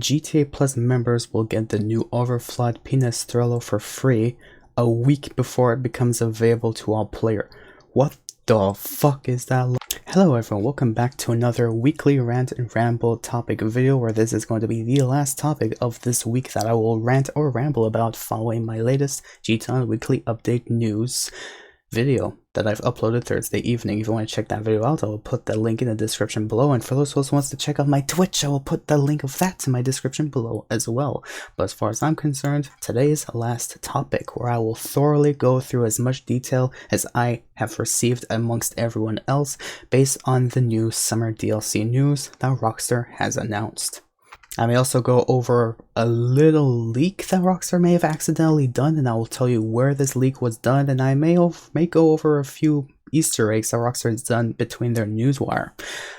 GTA Plus members will get the new Overflowed Pinestrello for free a week before it becomes available to all players. What the fuck is that? Hello everyone, welcome back to another weekly rant and ramble topic video, where this is going to be the last topic of this week that I will rant or ramble about following my latest GTA weekly update news video that I've uploaded Thursday evening. If you want to check that video out, I will put the link in the description below, and for those who wants to check out my Twitch, I will put the link of that in my description below as well. But as far as I'm concerned, today's last topic, where I will thoroughly go through as much detail as I have received amongst everyone else based on the new summer DLC news that Rockstar has announced. I may also go over a little leak that Rockstar may have accidentally done, and I will tell you where this leak was done, and I may go over a few Easter eggs that Rockstar has done between their newswire.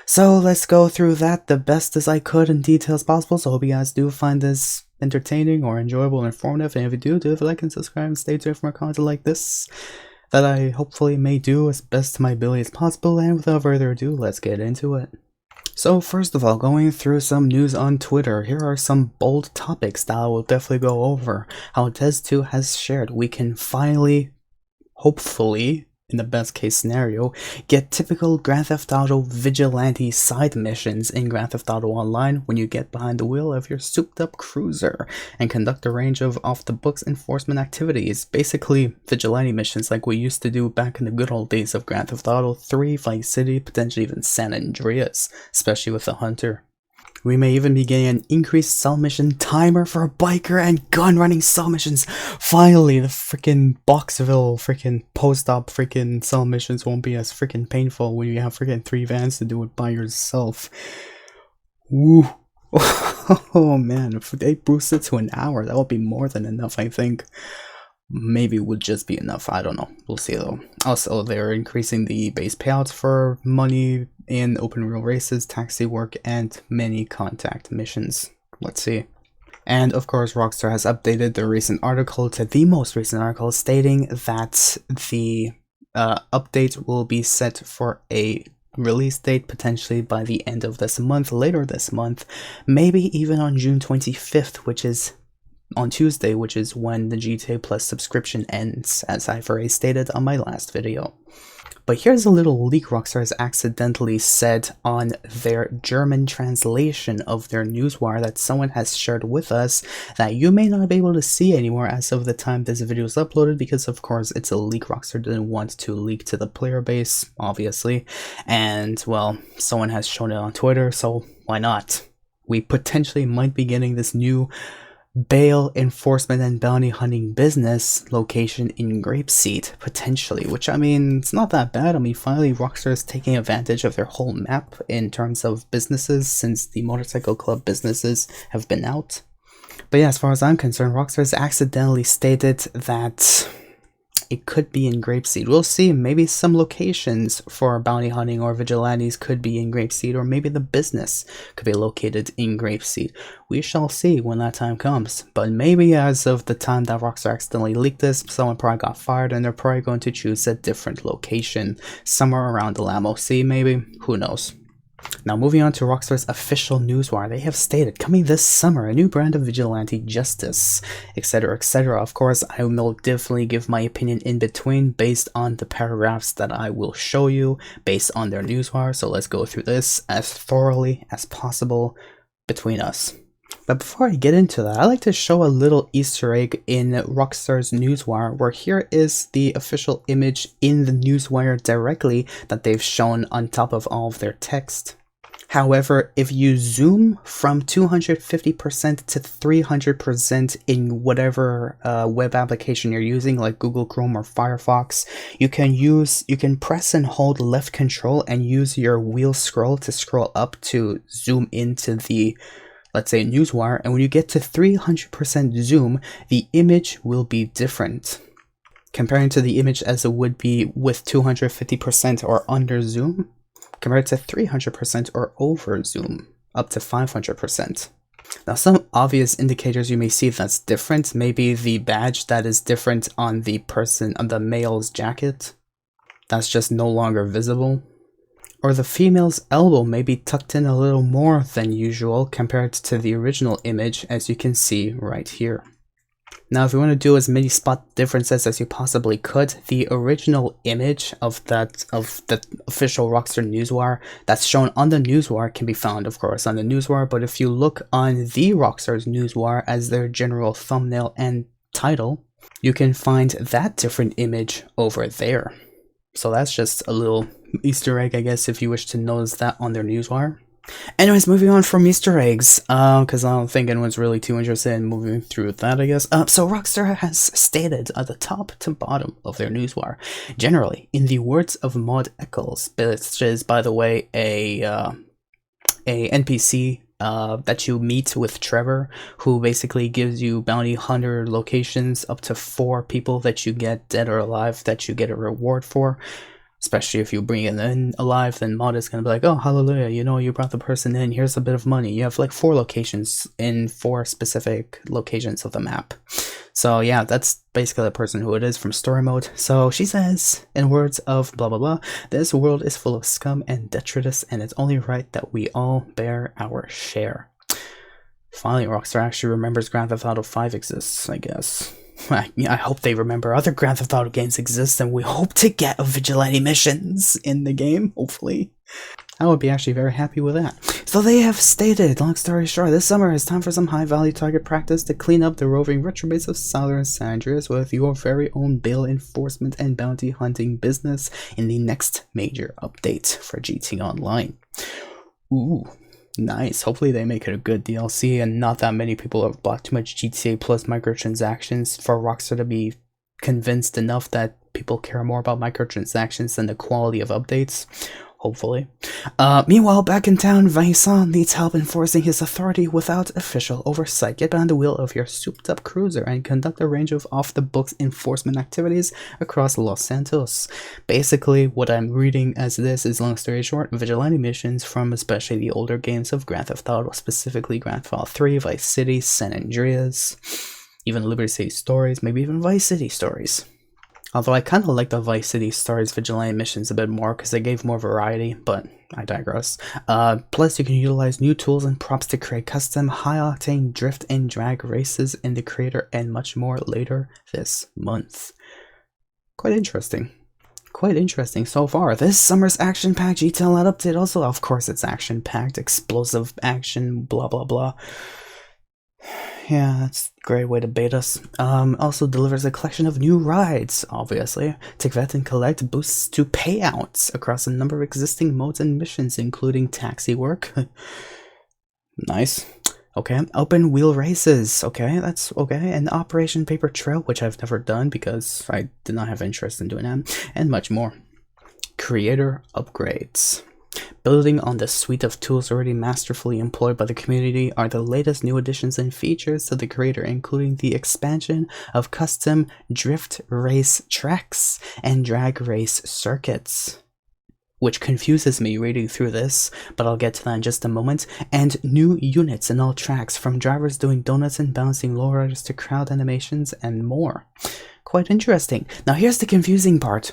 So let's go through that the best as I could in detail as possible, so I hope you guys do find this entertaining or enjoyable or informative, and if you do, leave a like and subscribe and stay tuned for more content like this that I hopefully may do as best to my ability as possible. And without further ado, let's get into it. So first of all, going through some news on Twitter, here are some bold topics that I will definitely go over. How Tez2 has shared we can finally, hopefully, in the best case scenario, get typical Grand Theft Auto vigilante side missions in Grand Theft Auto Online when you get behind the wheel of your souped up cruiser and conduct a range of off-the-books enforcement activities. Basically, vigilante missions like we used to do back in the good old days of Grand Theft Auto 3, Vice City, potentially even San Andreas, especially with the Hunter. We may even be getting an increased cell mission timer for biker and gun running cell missions. Finally, the freaking Boxville freaking post-op freaking cell missions won't be as freaking painful when you have freaking 3 vans to do it by yourself. Woo. Oh man, if they boost it to an hour, that would be more than enough, I think. Maybe it would just be enough, I don't know, we'll see though. Also, they're increasing the base payouts for money in open wheel races, taxi work, and many contact missions. Let's see. And of course, Rockstar has updated the recent article to the most recent article, stating that the update will be set for a release date potentially by the end of this month, later this month, maybe even on June 25th, which is on Tuesday, which is when the GTA Plus subscription ends, as I've already stated on my last video. But here's a little leak Rockstar has accidentally said on their German translation of their newswire that someone has shared with us that you may not be able to see anymore as of the time this video is uploaded, because of course it's a leak. Rockstar didn't want to leak to the player base, obviously, and well, someone has shown it on Twitter, so why not? We potentially might be getting this new bail enforcement and bounty hunting business location in Grapeseed, potentially, which, I mean, it's not that bad. I mean, finally Rockstar is taking advantage of their whole map in terms of businesses, since the motorcycle club businesses have been out. But yeah, as far as I'm concerned, Rockstar has accidentally stated that it could be in Grapeseed. We'll see. Maybe some locations for bounty hunting or vigilantes could be in Grapeseed, or maybe the business could be located in Grapeseed. We shall see when that time comes. But maybe as of the time that Rockstar accidentally leaked this, someone probably got fired and they're probably going to choose a different location, somewhere around the Lamo Sea maybe. Who knows? Now moving on to Rockstar's official newswire, they have stated, coming this summer, a new brand of vigilante justice, etc, etc. Of course, I will definitely give my opinion in between based on the paragraphs that I will show you based on their newswire, so let's go through this as thoroughly as possible between us. But before I get into that, I like to show a little Easter egg in Rockstar's newswire, where here is the official image in the newswire directly that they've shown on top of all of their text. However, if you zoom from 250% to 300% in whatever web application you're using, like Google Chrome or Firefox, you can press and hold left control and use your wheel scroll to scroll up to zoom into the, let's say, newswire, and when you get to 300% zoom, the image will be different. Comparing to the image as it would be with 250% or under zoom, compared to 300% or over zoom, up to 500%. Now, some obvious indicators you may see that's different, maybe the badge that is different on the person, on the male's jacket, that's just no longer visible. or the female's elbow may be tucked in a little more than usual compared to the original image, as you can see right here. Now, if you want to do as many spot differences as you possibly could, the original image of the official Rockstar newswire that's shown on the newswire can be found, of course, on the newswire, but if you look on the Rockstar's newswire as their general thumbnail and title, you can find that different image over there. So that's just a little Easter egg, I guess, if you wish to notice that on their newswire. Anyways, moving on from Easter eggs, because I don't think anyone's really too interested in moving through that, I guess. So Rockstar has stated at the top to bottom of their newswire, generally, in the words of Maud Eccles, which is, by the way, a NPC that you meet with Trevor, who basically gives you bounty hunter locations, up to 4 people that you get dead or alive that you get a reward for. Especially if you bring it in alive, then Maud is going to be like, oh, hallelujah, you know, you brought the person in, here's a bit of money. You have like 4 locations in 4 specific locations of the map. So yeah, that's basically the person who it is from story mode. So she says, in words of blah blah blah, this world is full of scum and detritus, and it's only right that we all bear our share. Finally, Rockstar actually remembers Grand Theft Auto 5 exists, I guess. I hope they remember other Grand Theft Auto games exist, and we hope to get vigilante missions in the game, hopefully. I would be actually very happy with that. So they have stated, long story short, this summer is time for some high-value target practice to clean up the roving retrobase of Southern San Andreas with your very own bail enforcement and bounty hunting business in the next major update for GT Online. Ooh. Nice. Hopefully they make it a good DLC and not that many people have bought too much GTA Plus microtransactions for Rockstar to be convinced enough that people care more about microtransactions than the quality of updates. Hopefully. Meanwhile, back in town, Vincent needs help enforcing his authority without official oversight. Get behind the wheel of your souped-up cruiser and conduct a range of off-the-books enforcement activities across Los Santos. Basically, what I'm reading as this is, long story short, vigilante missions from especially the older games of Grand Theft Auto, specifically Grand Theft Auto 3, Vice City, San Andreas, even Liberty City Stories, maybe even Vice City Stories. Although I kind of like the Vice City Stories vigilante missions a bit more because they gave more variety, but I digress. Plus, you can utilize new tools and props to create custom high-octane drift and drag races in the creator and much more later this month. Quite interesting. Quite interesting so far. This summer's action-packed GTL update also, of course, it's action-packed, explosive action, blah blah blah. Yeah, that's a great way to bait us. Also delivers a collection of new rides, obviously. Take that and collect boosts to payouts across a number of existing modes and missions, including taxi work. Nice. Okay, open wheel races. Okay, that's okay. And Operation Paper Trail, which I've never done because I did not have interest in doing that, and much more. Creator upgrades. Building on the suite of tools already masterfully employed by the community are the latest new additions and features to the creator, including the expansion of custom drift race tracks and drag race circuits, which confuses me reading through this, but I'll get to that in just a moment, and new units in all tracks, from drivers doing donuts and bouncing lowriders to crowd animations and more. Quite interesting. Now here's the confusing part.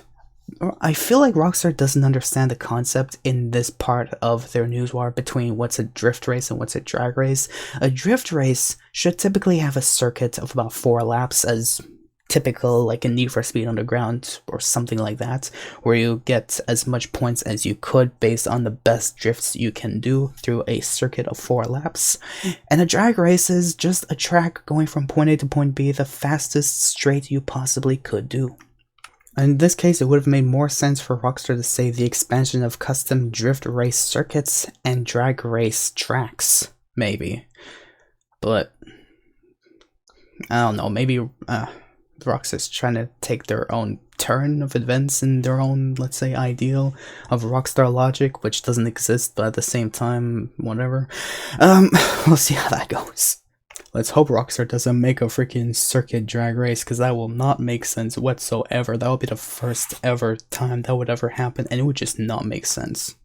I feel like Rockstar doesn't understand the concept in this part of their newswire between what's a drift race and what's a drag race. A drift race should typically have a circuit of about 4 laps, as typical like in Need for Speed Underground or something like that, where you get as much points as you could based on the best drifts you can do through a circuit of 4 laps. And a drag race is just a track going from point A to point B the fastest straight you possibly could do. In this case, it would have made more sense for Rockstar to say the expansion of custom drift race circuits and drag race tracks, maybe. But I don't know, maybe Rockstar's trying to take their own turn of events in their own, let's say, ideal of Rockstar logic, which doesn't exist, but at the same time, whatever. We'll see how that goes. Let's hope Rockstar doesn't make a freaking circuit drag race, because that will not make sense whatsoever. That would be the first ever time that would ever happen, and it would just not make sense.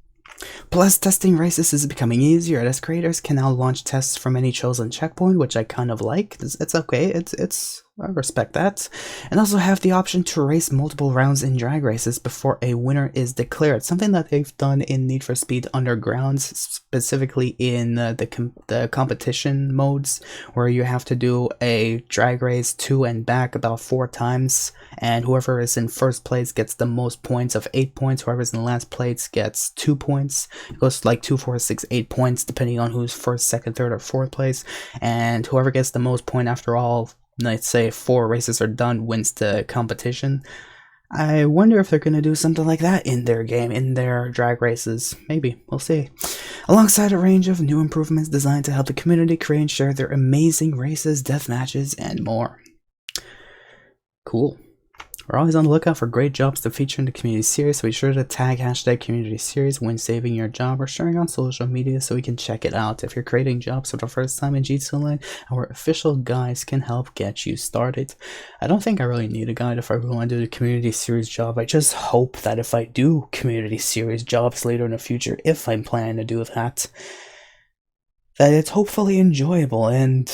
Plus, testing races is becoming easier, as creators can now launch tests from any chosen checkpoint, which I kind of like. It's okay. It's I respect that. And also have the option to race multiple rounds in drag races before a winner is declared. Something that they've done in Need for Speed Underground, specifically in the competition modes, where you have to do a drag race to and back about 4 times, and whoever is in first place gets the most points of 8 points. Whoever's in last place gets 2 points. It goes like 2, 4, 6, 8 points depending on who's first, second, third, or fourth place. And whoever gets the most point after all, let's say 4 races are done, wins the competition. I wonder if they're going to do something like that in their game, in their drag races. Maybe, we'll see. Alongside a range of new improvements designed to help the community create and share their amazing races, death matches, and more. Cool. We're always on the lookout for great jobs to feature in the community series, so be sure to tag hashtag community series when saving your job or sharing on social media so we can check it out. If you're creating jobs for the first time in GTA Online, our official guides can help get you started. I don't think I really need a guide if I really want to do the community series job. I just hope that if I do community series jobs later in the future, if I'm planning to do that it's hopefully enjoyable and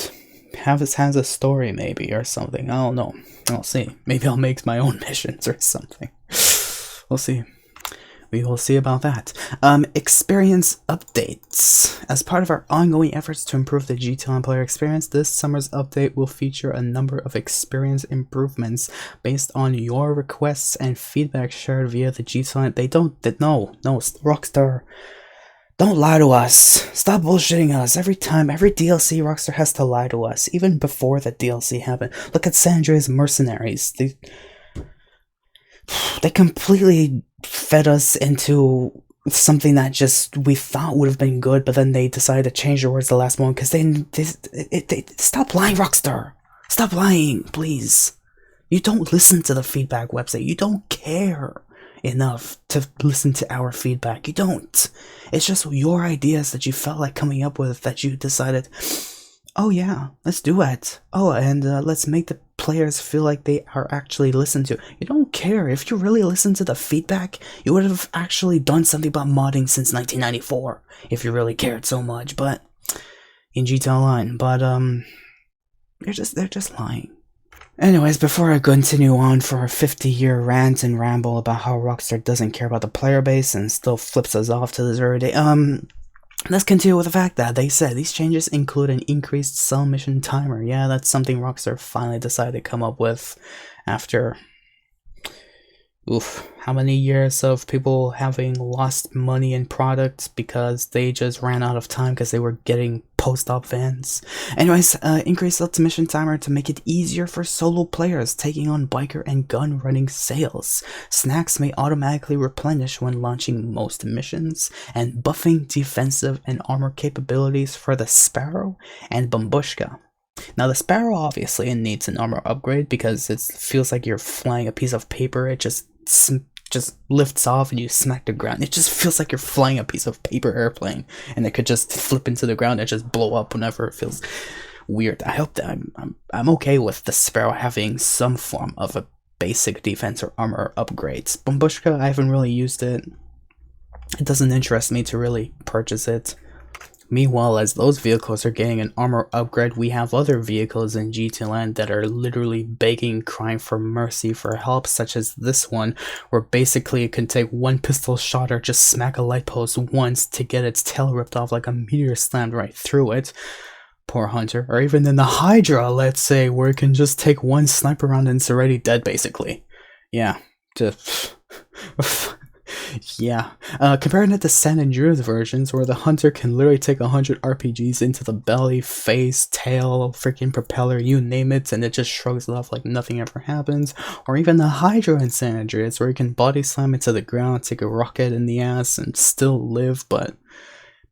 has a story maybe or something. I don't know. I'll see. Maybe I'll make my own missions or something. We'll see. We will see about that. Experience updates. As part of our ongoing efforts to improve the GTA Online player experience, this summer's update will feature a number of experience improvements based on your requests and feedback shared via the GTA Online. No, Rockstar. Don't lie to us. Stop bullshitting us. Every DLC, Rockstar has to lie to us. Even before the DLC happened. Look at San Andreas Mercenaries. They completely fed us into something that just we thought would have been good, but then they decided to change their words the last moment because they stop lying, Rockstar. Stop lying, please. You don't listen to the feedback website. You don't care enough to listen to our feedback. You don't. It's just your ideas that you felt like coming up with that you decided, oh yeah, let's do it. Oh, and let's make the players feel like they are actually listened to. You don't care. If you really listened to the feedback, you would have actually done something about modding since 1994 if you really cared so much. But in GTA Online, they're just lying. Anyways, before I continue on for a 50-year rant and ramble about how Rockstar doesn't care about the player base and still flips us off to this very day, let's continue with the fact that they said these changes include an increased cell mission timer. Yeah, that's something Rockstar finally decided to come up with after how many years of people having lost money in products because they just ran out of time because they were getting post-op vans. Anyways, increase the mission timer to make it easier for solo players taking on biker and gun running sales. Snacks may automatically replenish when launching most missions, and buffing defensive and armor capabilities for the Sparrow and Bambushka. Now the Sparrow obviously needs an armor upgrade because it feels like you're flying a piece of paper. It just lifts off and you smack the ground. It just feels like you're flying a piece of paper airplane and it could just flip into the ground and just blow up whenever it feels weird. I hope that I'm okay with the Sparrow having some form of a basic defense or armor upgrades. Bambushka, I haven't really used it. It doesn't interest me to really purchase it. Meanwhile, as those vehicles are getting an armor upgrade, we have other vehicles in GTA Land that are literally begging, crying for mercy, for help, such as this one, where basically it can take one pistol shot or just smack a light post once to get its tail ripped off like a meteor slammed right through it. Poor Hunter. Or even in the Hydra, let's say, where it can just take one sniper round and it's already dead, basically. Yeah. Yeah, comparing it to San Andreas versions where the Hunter can literally take 100 RPGs into the belly, face, tail, freaking propeller, you name it, and it just shrugs it off like nothing ever happens. Or even the Hydra in San Andreas where you can body slam it to the ground, take a rocket in the ass, and still live, but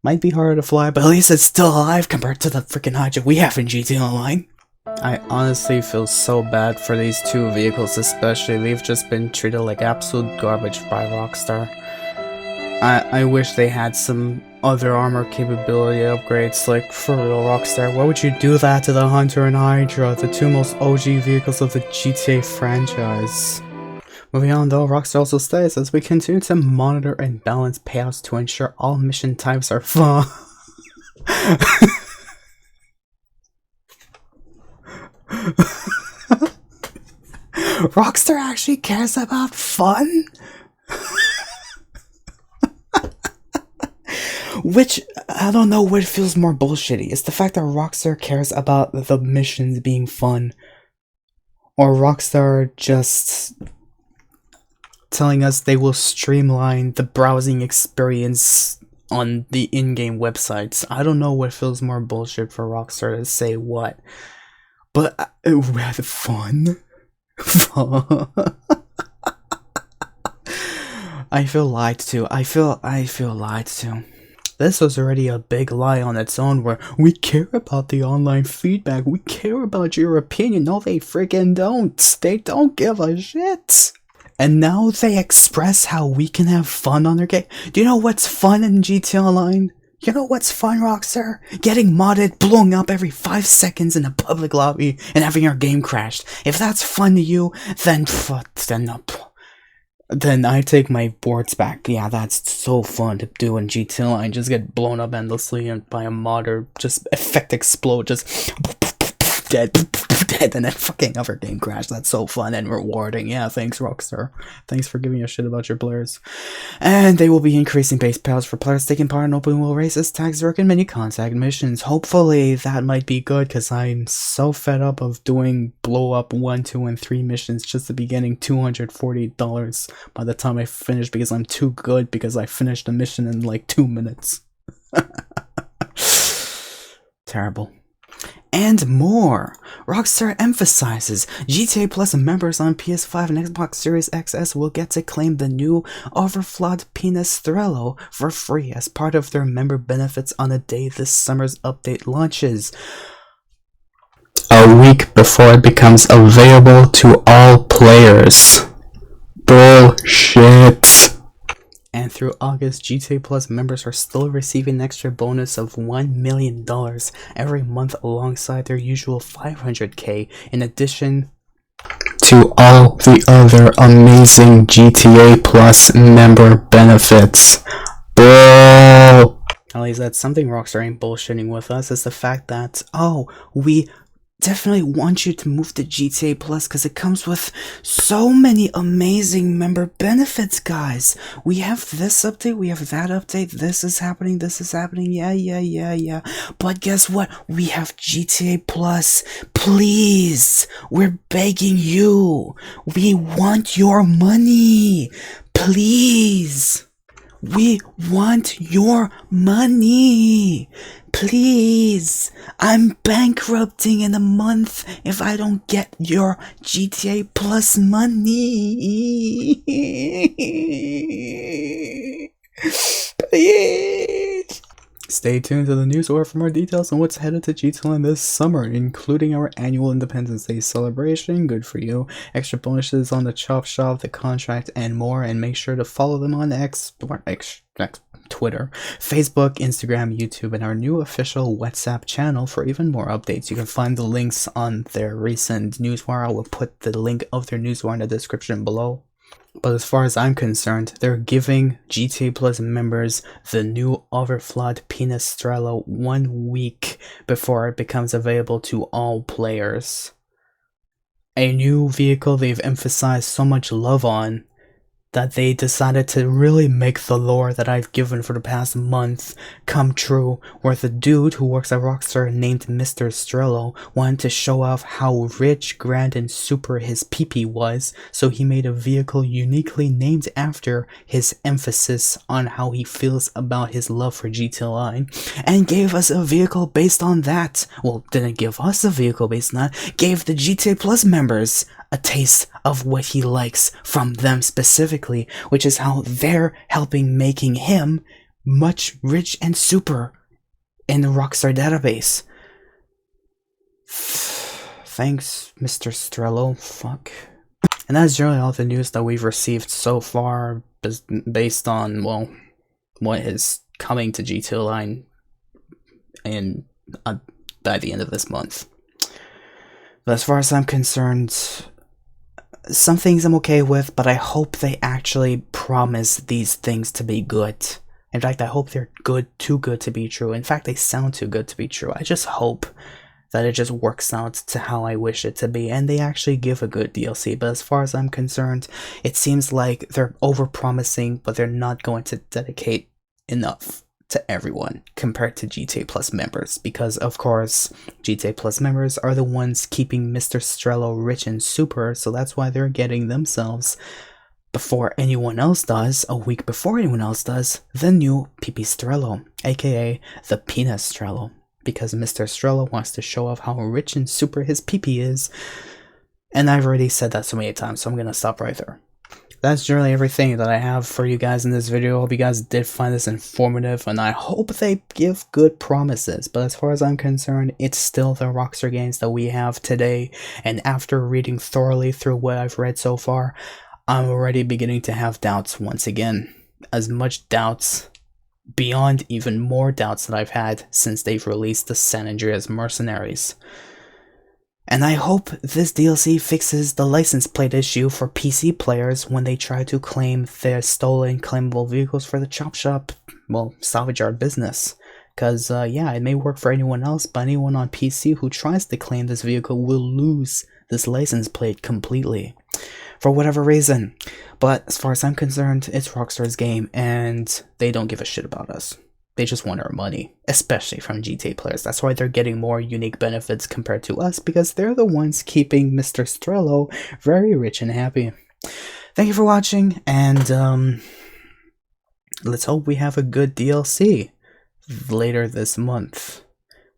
might be harder to fly, but at least it's still alive compared to the freaking Hydra we have in GTA Online. I honestly feel so bad for these two vehicles, especially. They've just been treated like absolute garbage by Rockstar. I wish they had some other armor capability upgrades, like for real, Rockstar. Why would you do that to the Hunter and Hydra, the two most OG vehicles of the GTA franchise? Moving on though, Rockstar also states, as we continue to monitor and balance payouts to ensure all mission types are fun. Rockstar actually cares about fun? Which, I don't know what feels more bullshitty. It's the fact that Rockstar cares about the missions being fun, or Rockstar just telling us they will streamline the browsing experience on the in-game websites. I don't know what feels more bullshit for Rockstar to say what, but we had fun. I feel lied to. I feel lied to. This was already a big lie on its own, where we care about the online feedback, we care about your opinion. No, they freaking don't. They don't give a shit. And now they express how we can have fun on their game. Do you know what's fun in GTA Online? You know what's fun, Rockstar? Getting modded, blowing up every 5 seconds in a public lobby, and having your game crashed. If that's fun to you, then I take my words back. Yeah, that's so fun to do in GTA Online. Just get blown up endlessly and by a mod, or just effect explode, just dead, and then fucking other game crash. That's so fun and rewarding. Yeah, thanks Rockstar. Thanks for giving a shit about your players. And they will be increasing base payouts for players taking part in open world races, tags, work, and mini contact missions. Hopefully that might be good, because I'm so fed up of doing blow up 1, 2, and 3 missions just to be getting $240 by the time I finish, because I'm too good, because I finished the mission in like 2 minutes. Terrible. And more. Rockstar emphasizes GTA Plus members on PS5 and Xbox Series XS will get to claim the new overflawed Pinestrello for free as part of their member benefits on the day this summer's update launches, a week before it becomes available to all players. Bullshit. And through August, GTA Plus members are still receiving an extra bonus of $1 million every month alongside their usual $500K, in addition to all the other amazing GTA Plus member benefits. Bull! At least that's something Rockstar ain't bullshitting with us, is the fact that, we definitely want you to move to GTA Plus because it comes with so many amazing member benefits, guys. We have this update, we have that update, this is happening, yeah. But guess what? We have GTA Plus. Please, we're begging you. We want your money. Please. We want your money. Please. I'm bankrupting in a month if I don't get your GTA Plus money. Please. Stay tuned to the newswire for more details on what's headed to GTA this summer, including our annual Independence Day celebration, good for you, extra bonuses on the Chop Shop, the contract, and more. And make sure to follow them on Twitter, Facebook, Instagram, YouTube, and our new official WhatsApp channel for even more updates. You can find the links on their recent newswire. I will put the link of their newswire in the description below. But as far as I'm concerned, they're giving GTA Plus members the new overflawed Pinestrello 1 week before it becomes available to all players. A new vehicle they've emphasized so much love on that they decided to really make the lore that I've given for the past month come true, where the dude who works at Rockstar named Mr. Strello wanted to show off how rich, grand, and super his PP was, so he made a vehicle uniquely named after his emphasis on how he feels about his love for GTA Online, and gave us a vehicle based on that. Well, didn't give us a vehicle based on that, gave the GTA Plus members a taste of what he likes from them specifically, which is how they're helping making him much rich and super in the Rockstar database. Thanks, Mr. Strello. Fuck. And that's generally all the news that we've received so far, based on, well, what is coming to GTA Online in by the end of this month. But as far as I'm concerned, some things I'm okay with, but I hope they actually promise these things to be good. In fact, I hope they're good, too good to be true. In fact, they sound too good to be true. I just hope that it just works out to how I wish it to be, and they actually give a good DLC. But as far as I'm concerned, it seems like they're over-promising, but they're not going to dedicate enough to everyone compared to GTA Plus members, because of course GTA Plus members are the ones keeping Mr. Strello rich and super, so that's why they're getting themselves, before anyone else does, a week before anyone else does, the new PP Strello, aka the Peanut Strello, because Mr. Strello wants to show off how rich and super his PP is, and I've already said that so many times, so I'm gonna stop right there. That's generally everything that I have for you guys in this video. I hope you guys did find this informative, and I hope they give good promises. But as far as I'm concerned, it's still the Rockstar games that we have today, and after reading thoroughly through what I've read so far, I'm already beginning to have doubts once again. As much doubts, beyond even more doubts that I've had since they've released the San Andreas Mercenaries. And I hope this DLC fixes the license plate issue for PC players when they try to claim their stolen claimable vehicles for the chop shop, well, salvage yard business. Because, yeah, it may work for anyone else, but anyone on PC who tries to claim this vehicle will lose this license plate completely. For whatever reason. But as far as I'm concerned, it's Rockstar's game, and they don't give a shit about us. They just want our money, especially from GTA players. That's why they're getting more unique benefits compared to us, because they're the ones keeping Mr. Strello very rich and happy. Thank you for watching, and let's hope we have a good DLC later this month,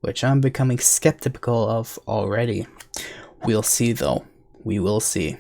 which I'm becoming skeptical of already. We'll see though. We will see.